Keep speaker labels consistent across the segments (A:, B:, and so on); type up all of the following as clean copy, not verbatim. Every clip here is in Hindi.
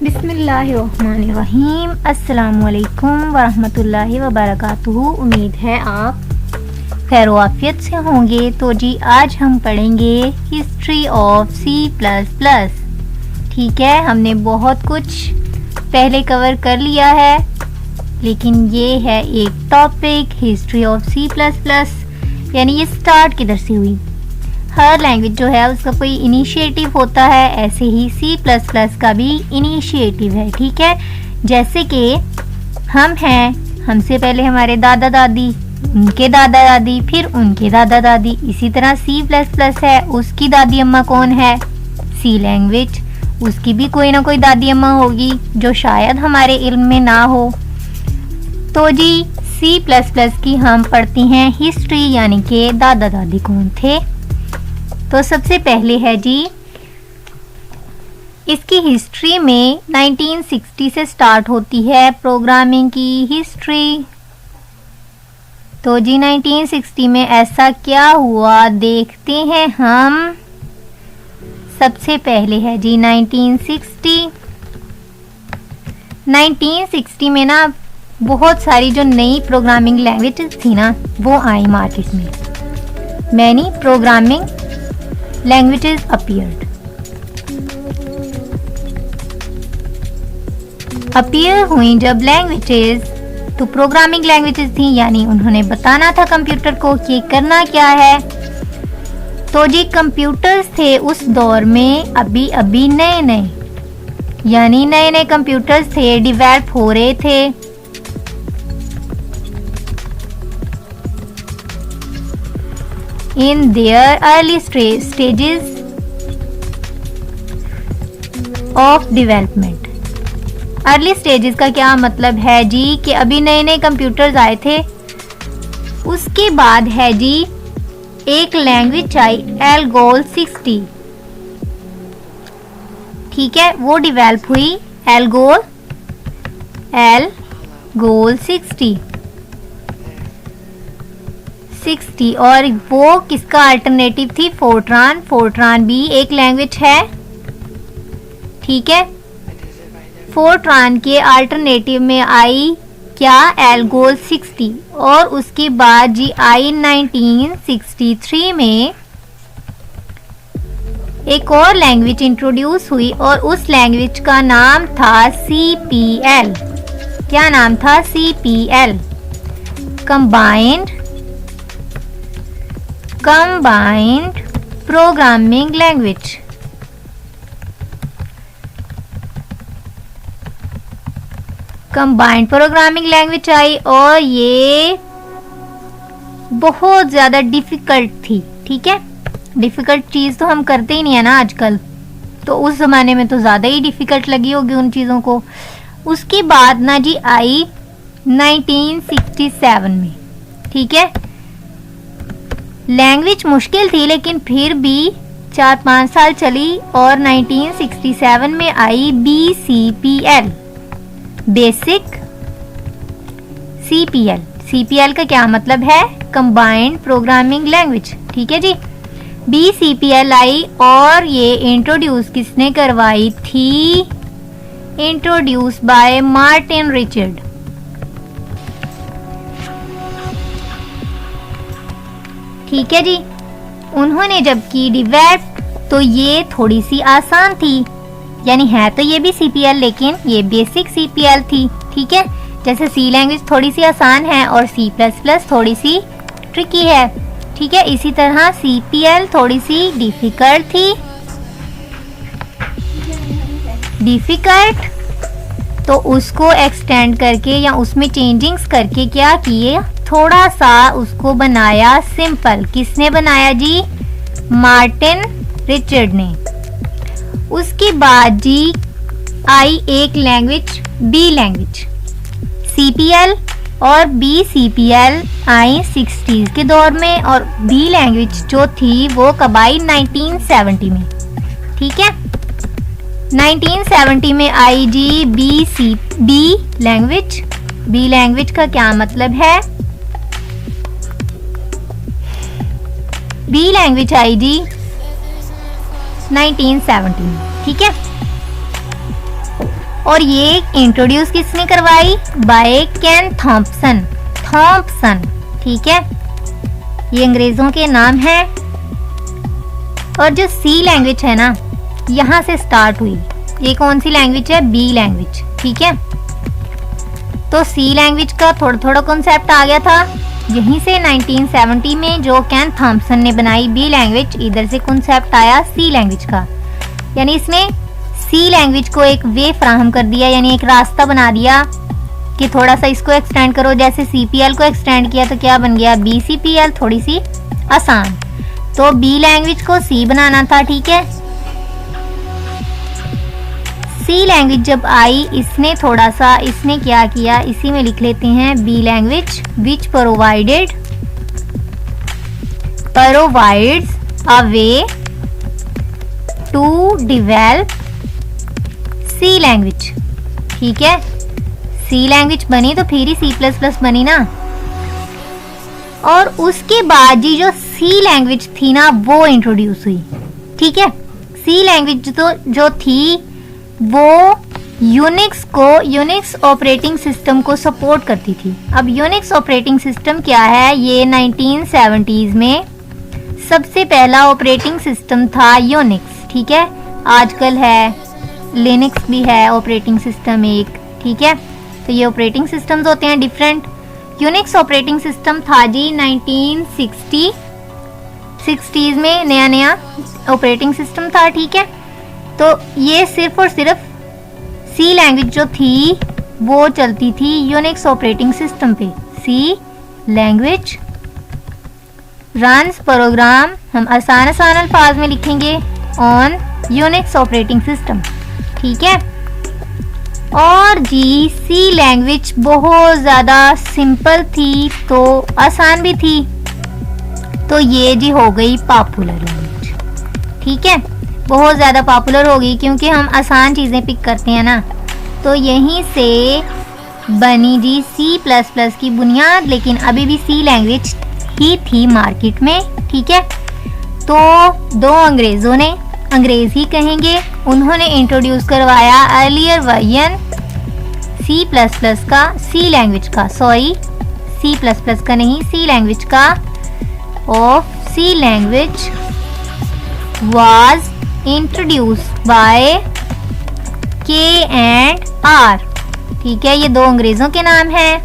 A: बिस्मिल्लाहिर्रहमानिर्रहीम। अस्सलामुअलैकुम वरहमतुल्लाहि वबरकातुहू। उम्मीद है आप खैर-ओ-आफियत से होंगे। तो जी आज हम पढ़ेंगे हिस्ट्री ऑफ C++। ठीक है, हमने बहुत कुछ पहले कवर कर लिया है, लेकिन ये है एक टॉपिक हिस्ट्री ऑफ C++, यानी ये स्टार्ट किधर से हुई। हर लैंग्वेज जो है उसका कोई इनिशिएटिव होता है, ऐसे ही C++ का भी इनिशिएटिव है। ठीक है, जैसे कि हम हैं, हमसे पहले हमारे दादा दादी, उनके दादा दादी, फिर उनके दादा दादी। इसी तरह C++ है, उसकी दादी अम्मा कौन है? C लैंग्वेज, उसकी भी कोई ना कोई दादी अम्मा होगी जो शायद हमारे इल्म में ना हो। तो जी C++ की हम पढ़ती हैं हिस्ट्री, यानी कि दादा दादी कौन थे। तो सबसे पहले है जी इसकी हिस्ट्री में 1960 से स्टार्ट होती है प्रोग्रामिंग की हिस्ट्री। तो जी 1960 में ऐसा क्या हुआ देखते हैं हम। सबसे पहले है जी 1960 में ना बहुत सारी जो नई प्रोग्रामिंग लैंग्वेजेस थी ना वो आई मार्केट में। मैनी प्रोग्रामिंग लैंग्वेजेस अपीयर हुई जब लैंग्वेजेस, तो प्रोग्रामिंग लैंग्वेजेस थी, यानी उन्होंने बताना था कंप्यूटर को कि करना क्या है। तो जी कंप्यूटर्स थे उस दौर में अभी नए नए, यानी नए नए कंप्यूटर्स थे, डेवलप हो रहे थे। In their early stages of development। Early stages का क्या मतलब है जी कि अभी नए नए कंप्यूटर्स आए थे। उसके बाद है जी एक लैंग्वेज आई एल्गोल 60। ठीक है, वो डेवलप हुई एल्गोल 60 और वो किसका अल्टरनेटिव थी? फोर्ट्रान। फोर्ट्रान भी एक लैंग्वेज है। ठीक है, फोर्ट्रान के अल्टरनेटिव में आई क्या? एल्गोल 60। और उसके बाद जी आई 1963 में एक और लैंग्वेज इंट्रोड्यूस हुई और उस लैंग्वेज का नाम था CPL। क्या नाम था? CPL, combined programming language. Combined programming language I और ये बहुत ज्यादा डिफिकल्ट थी। ठीक है, डिफिकल्ट चीज तो हम करते ही नहीं है ना आजकल, तो उस जमाने में तो ज्यादा ही डिफिकल्ट लगी होगी उन चीजों को। उसके बाद ना जी आई 1967 में। ठीक है, लैंग्वेज मुश्किल थी लेकिन फिर भी 4-5 साल चली और 1967 में आई BCPL, बेसिक CPL। CPL का क्या मतलब है? Combined programming language. ठीक है जी, BCPL आई और ये इंट्रोड्यूस किसने करवाई थी? Introduce by Martin Richard. ठीक है जी, उन्होंने जब की डेवलप तो ये थोड़ी सी आसान थी, यानी है तो ये भी CPL लेकिन ये बेसिक CPL थी। ठीक है, जैसे C लैंग्वेज थोड़ी सी आसान है और C++ थोड़ी सी ट्रिकी है। ठीक है, इसी तरह CPL थोड़ी सी डिफिकल्ट थी। तो उसको एक्सटेंड करके या उसमें चेंजिंग्स करके क्या किए, थोड़ा सा उसको बनाया सिंपल। किसने बनाया जी? मार्टिन रिचर्ड ने। उसके बाद जी आई एक लैंग्वेज B लैंग्वेज। CPL और BCPL आई 60s के दौर में और B लैंग्वेज जो थी वो कब आई? 1970 में। ठीक है, 1970 में आई जी B लैंग्वेज। B लैंग्वेज का क्या मतलब है? B लैंग्वेज आई जी 1970 में। ठीक है, और ये इंट्रोड्यूस किसने करवाई? बाय केन थॉम्पसन। थॉम्पसन, ठीक है, ये अंग्रेजों के नाम है। और जो सी लैंग्वेज है ना, यहाँ से स्टार्ट हुई। ये कौन सी लैंग्वेज है? बी लैंग्वेज, ठीक है। तो सी लैंग्वेज का थोड़ा थोड़ा कॉन्सेप्ट आ गया था यहीं से 1970 में, जो केन थॉम्पसन ने बनाई बी लैंग्वेज, इधर से कॉन्सेप्ट आया सी लैंग्वेज का। यानी इसने सी लैंग्वेज को एक वे फ्राहम कर दिया, यानी एक रास्ता बना दिया कि थोड़ा सा इसको एक्सटेंड करो। जैसे CPL को एक्सटेंड किया तो क्या बन गया? BCPL, थोड़ी सी आसान। तो बी लैंग्वेज को सी बनाना था, ठीक है। सी लैंग्वेज जब आई, इसने थोड़ा सा, इसने क्या किया, इसी में लिख लेते हैं B language which provides a way to develop C language, ठीक है। सी लैंग्वेज बनी तो फिर ही C++ बनी ना। और उसके बाद जी जो सी लैंग्वेज थी ना, वो इंट्रोड्यूस हुई, ठीक है। सी लैंग्वेज तो जो थी वो यूनिक्स ऑपरेटिंग सिस्टम को सपोर्ट करती थी। अब यूनिक्स ऑपरेटिंग सिस्टम क्या है? ये 1970s में सबसे पहला ऑपरेटिंग सिस्टम था यूनिक्स, ठीक है। आजकल है लिनक्स भी है ऑपरेटिंग सिस्टम एक, ठीक है। तो ये ऑपरेटिंग सिस्टम्स होते हैं डिफरेंट। यूनिक्स ऑपरेटिंग सिस्टम था जी 1960s में, नया नया ऑपरेटिंग सिस्टम था, ठीक है। तो ये सिर्फ और सिर्फ सी लैंग्वेज जो थी वो चलती थी यूनिक्स ऑपरेटिंग सिस्टम पे। सी लैंग्वेज रन्स प्रोग्राम, हम आसान अल्फाज में लिखेंगे, ऑन यूनिक्स ऑपरेटिंग सिस्टम, ठीक है। और जी सी लैंग्वेज बहुत ज़्यादा सिंपल थी तो आसान भी थी, तो ये जी हो गई पॉपुलर लैंग्वेज, ठीक है। बहुत ज़्यादा पॉपुलर हो गई क्योंकि हम आसान चीज़ें पिक करते हैं ना। तो यहीं से बनी जी C++ की बुनियाद, लेकिन अभी भी सी लैंग्वेज ही थी मार्केट में, ठीक है। तो दो अंग्रेज़ों ने, अंग्रेज़ ही कहेंगे, उन्होंने इंट्रोड्यूस करवाया अर्लियर वर्जन C++ का, सी लैंग्वेज का, सॉरी C++ का नहीं, सी लैंग्वेज का। Of C language was introduced by K&R, ठीक है। ये दो अंग्रेजों के नाम हैं।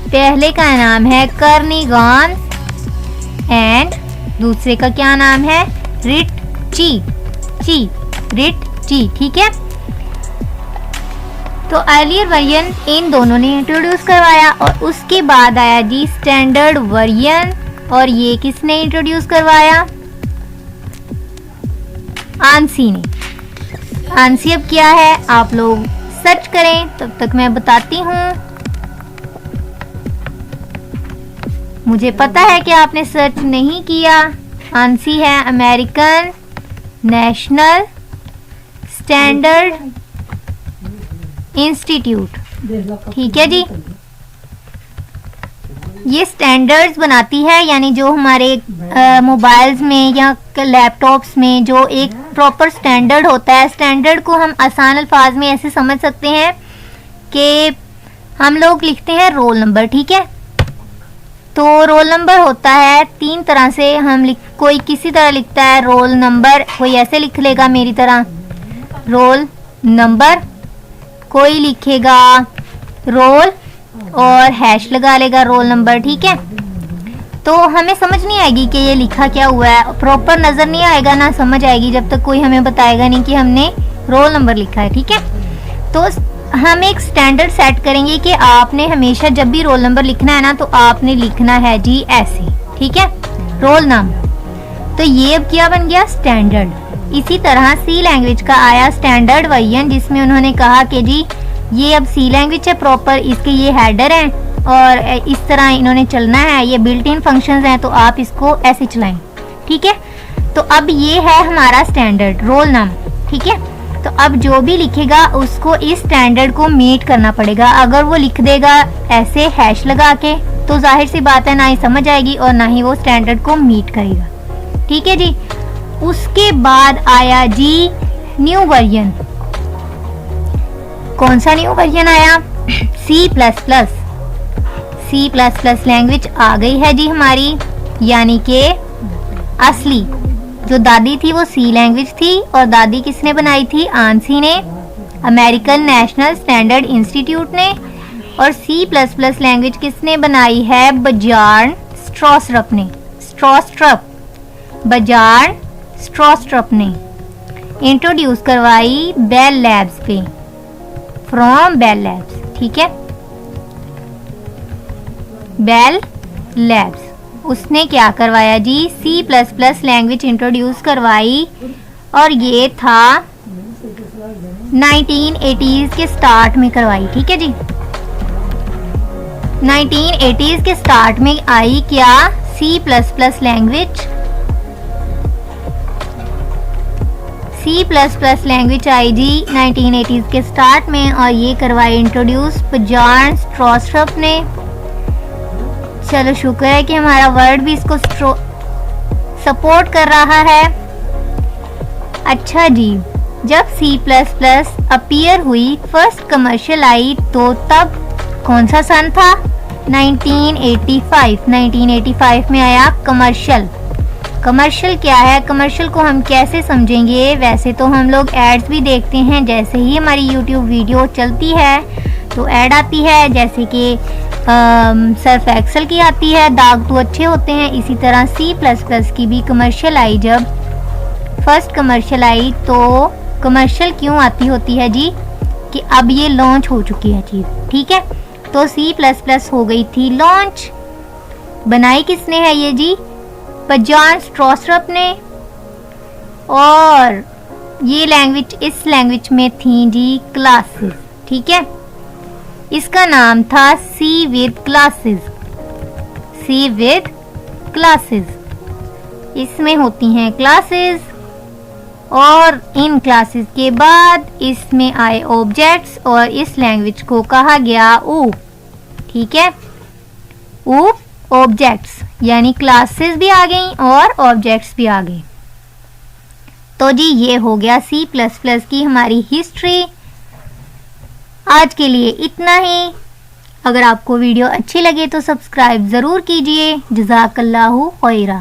A: पहले का नाम है कर्निगन एंड दूसरे का क्या नाम है? रिटची, रिटची, ठीक है। तो अर्लियर वर्जन इन दोनों ने इंट्रोड्यूस करवाया और उसके बाद आया जी स्टैंडर्ड वर्जन, और ये किसने इंट्रोड्यूस करवाया? आंसी ने। आंसी अब क्या है आप लोग सर्च करें, तब तक मैं बताती हूँ। मुझे पता है कि आपने सर्च नहीं किया। आंसी है अमेरिकन नेशनल स्टैंडर्ड इंस्टीट्यूट, ठीक है जी। ये स्टैंडर्ड्स बनाती है, यानी जो हमारे मोबाइल्स में या लैपटॉप्स में जो एक प्रॉपर स्टैंडर्ड होता है। स्टैंडर्ड को हम आसान अल्फाज में ऐसे समझ सकते हैं कि हम लोग लिखते हैं रोल नंबर, ठीक है। तो रोल नंबर होता है तीन तरह से, हम कोई किसी तरह लिखता है रोल नंबर, कोई ऐसे लिख लेगा मेरी तरह रोल नंबर, कोई लिखेगा रोल और हैश लगा लेगा रोल नंबर, ठीक है। तो हमें समझ नहीं आएगी कि ये लिखा क्या हुआ है, प्रॉपर नजर नहीं आएगा, ना समझ आएगी जब तक कोई हमें बताएगा नहीं कि हमने रोल नंबर लिखा है, ठीक है। तो हम एक स्टैंडर्ड सेट करेंगे कि आपने हमेशा जब भी रोल नंबर लिखना है ना, तो आपने लिखना है जी ऐसे, ठीक है, रोल नाम। तो ये अब क्या बन गया? स्टैंडर्ड। इसी तरह सी लैंग्वेज का आया स्टैंडर्ड वर्जन, जिसमें उन्होंने कहा कि जी ये अब सी लैंग्वेज है प्रॉपर, इसके ये हेडर हैं और इस तरह इन्होंने चलना है, ये बिल्ट इन फंक्शंस हैं, तो आप इसको ऐसे चलाएं, ठीक है। तो अब ये है हमारा स्टैंडर्ड रोल नाम, ठीक है। तो अब जो भी लिखेगा उसको इस स्टैंडर्ड को मीट करना पड़ेगा। अगर वो लिख देगा ऐसे हैश लगा के, तो जाहिर सी बात है ना ही समझ आएगी और ना ही वो स्टैंडर्ड को मीट करेगा, ठीक है जी। उसके बाद आया जी न्यू वर्जन। कौन सा न्यू वर्जन आया? C plus plus. C plus plus language आ गई है जी हमारी, यानी कि असली जो दादी थी वो सी लैंग्वेज थी, और दादी किसने बनाई थी? आंसी ने, अमेरिकन नेशनल स्टैंडर्ड इंस्टीट्यूट ने। और सी प्लस प्लस लैंग्वेज किसने बनाई है? बजार्न स्ट्रॉस्ट्रप ने। बजार्न स्ट्रॉस्ट्रप ने इंट्रोड्यूस करवाई बेल लैब्स पे, फ्रॉम बेल लैब्स। ठीक है, बेल लैब्स उसने क्या करवाया जी? C plus plus language introduce करवाई, और ये था 1980s के स्टार्ट में करवाई। ठीक है जी, 1980s के स्टार्ट में आई क्या? C plus plus language. C plus plus language आई जी 1980s के स्टार्ट में, और ये करवाई इंट्रोड्यूस बजार्न स्ट्रॉस्ट्रप ने। चलो शुक्र है कि हमारा वर्ड भी इसको सपोर्ट कर रहा है। अच्छा जी, जब सी प्लस प्लस अपीयर हुई, फर्स्ट कमर्शियल आई, तो तब कौन सा सन था? 1985। 1985 में आया कमर्शियल। कमर्शियल क्या है? कमर्शियल को हम कैसे समझेंगे? वैसे तो हम लोग एड्स भी देखते हैं, जैसे ही हमारी यूट्यूब वीडियो चलती है तो ऐड आती है, जैसे कि सर्फ एक्सेल की आती है, दाग तो अच्छे होते हैं। इसी तरह सी प्लस प्लस की भी कमर्शियल आई, जब फर्स्ट कमर्शियल आई, तो कमर्शियल क्यों आती होती है जी? कि अब ये लॉन्च हो चुकी है चीज़। ठीक है, तो सी प्लस प्लस हो गई थी लॉन्च। बनाई किसने है ये जी? बजार्न स्ट्रॉस्ट्रप ने। और ये लैंग्वेज, इस लैंग्वेज में थी जी क्लासेस। ठीक है, इसका नाम था C with classes. C with classes, इसमें होती हैं क्लासेस, और इन क्लासेस के बाद इसमें आए ऑब्जेक्ट्स, और इस लैंग्वेज को कहा गया ऊप। ठीक है, ऊप ऑब्जेक्ट्स, यानी क्लासेस भी आ गई और ऑब्जेक्ट्स भी आ गए। तो जी ये हो गया सी प्लस प्लस की हमारी हिस्ट्री। आज के लिए इतना ही। अगर आपको वीडियो अच्छी लगे तो सब्सक्राइब ज़रूर कीजिए। जज़ाकल्लाहु खैरा।